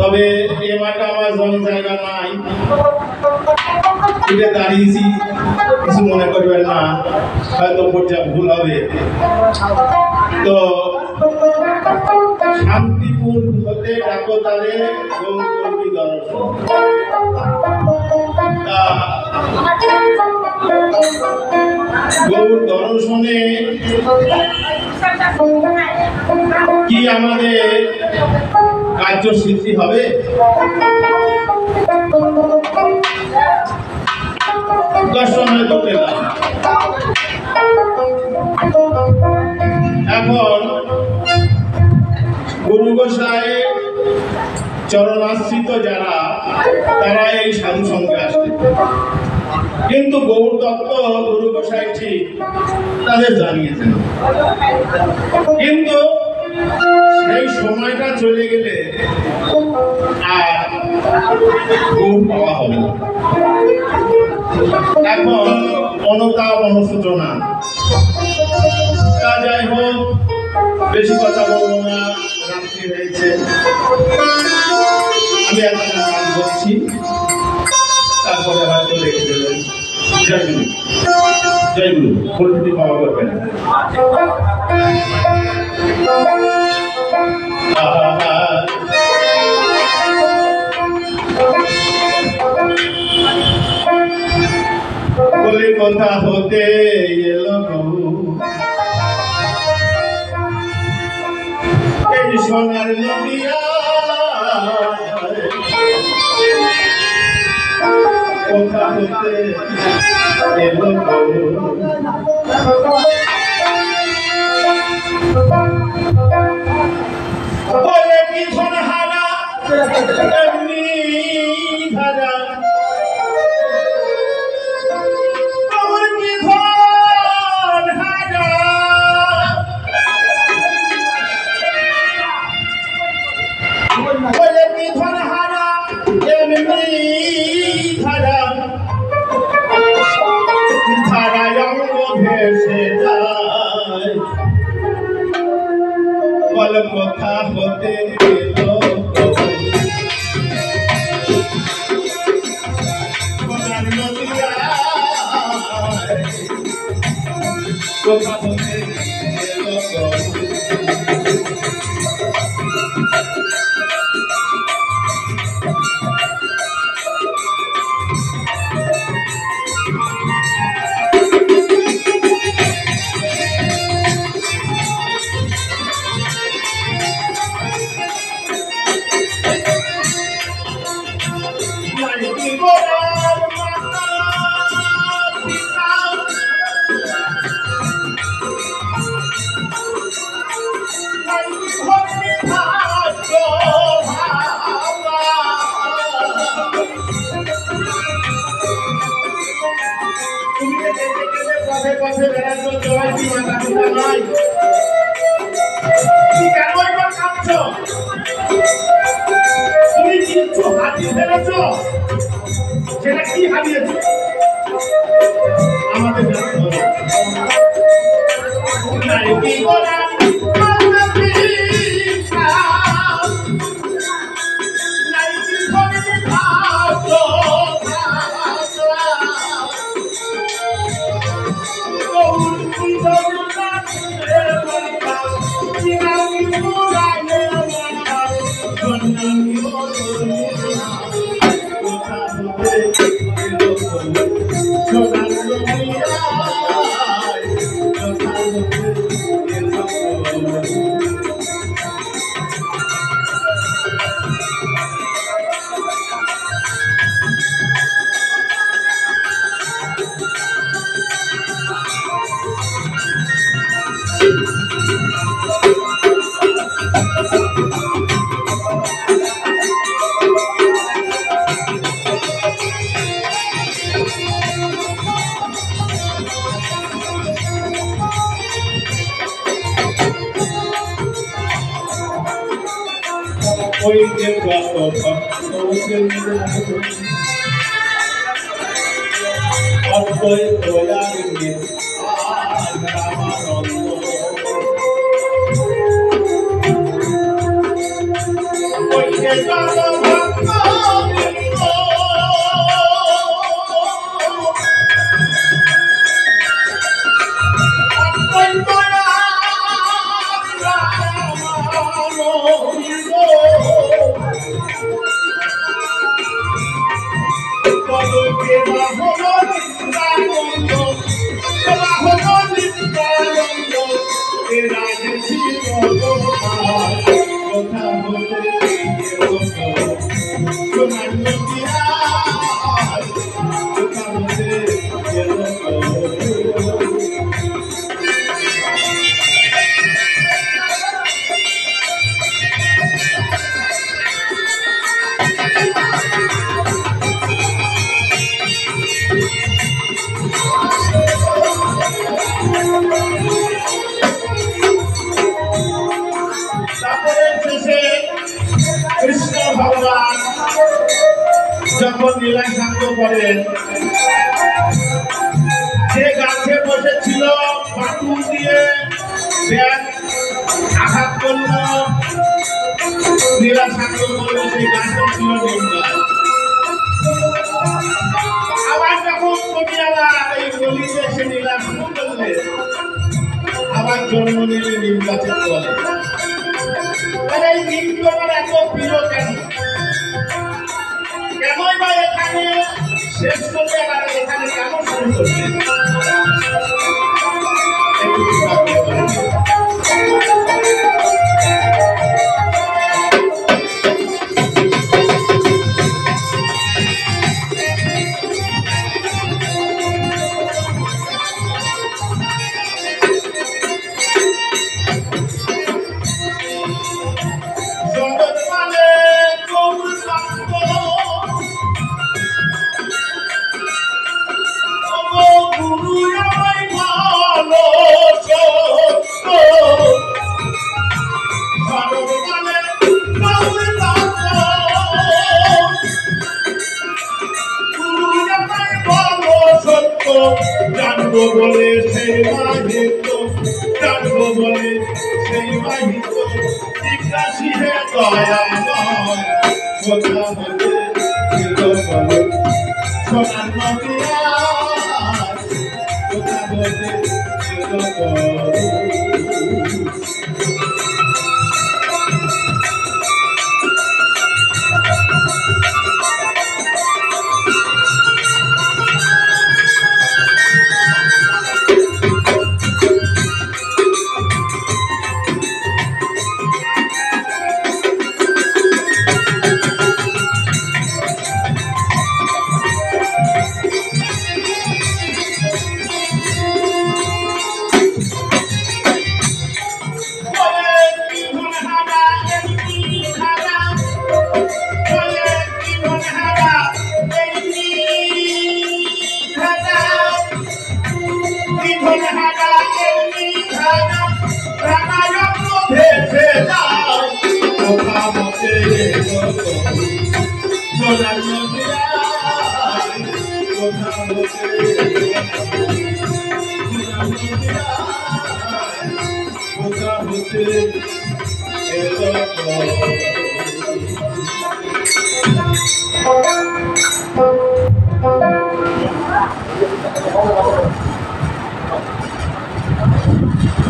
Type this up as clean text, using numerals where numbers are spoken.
তবে এ মাঠে আমার জমি জায়গা নাই, এটা দাঁড়িয়েছি, কিছু মনে করবেন না, হয়তো পর্যায়ে ভুল হবে। তো শান্তিপুর হতে ডাকো তারে গৌরী দর্শন। গৌর দর্শনে কি আমাদের কার্যসিদ্ধি হবে? দর্শনে তো পেলাম। এখন গুরু গোসাই চরণাশ্রিত যারা, তারা এই সাধু সঙ্গে আসে, কিন্তু গৌর তত্ত্ব গুরু গোসাই ঠিক তাদের জানিয়েছেন, কিন্তু সেই সময়টা চলে গেলে আর গৌর পাওয়া হবে না। এখন অনুতাপ অনুশোচনা, যাই হোক, বেশি কথা বলবো না, রাত্রি হয়েছে। আমি একটা গান বলছি, তারপরে হয়তো রেখে দেবেন। জয় গুরু, জয় গুরু, ফুলটি পাওয়া করবেন। কলিকতা হতে এলো এই সোনার নদিয়া, কোথা হতে এলো বলে কি ধন হারা এমনি ধারা, কথা হতে এলো সোনার নদিয়া, কথা হতে এলো সেটা কি হারিয়েছে আমাদের ওই যে অদ্বৈত প্রয়াগে ওইকে যত ভক্ত বৃন্দ কৃষ্ণ ভগবান যখন লীলা শান্ত করেন যে গাছে বসেছিল পাটু দিয়ে আঘাত করল লীলা শান্ত করল সেই গাছটা ছিল নিম গাছ আবার যখন কবিয়ারা এই গলিতে এসে লীলা শুরু করলে আবার জন্ম নিলে নিম গাছের তলে এই নিমটা এত প্রিয় কেন কেনই বা এখানে শেষ করবে আর এখানে কেন শুরু করবে জানবো বলে সেই মাহিত জানবো বলে সেই মাহিত জিজ্ঞাসী হে দয়াময় কথা বলে সোনার নদিয়া কথা বলে Thank you.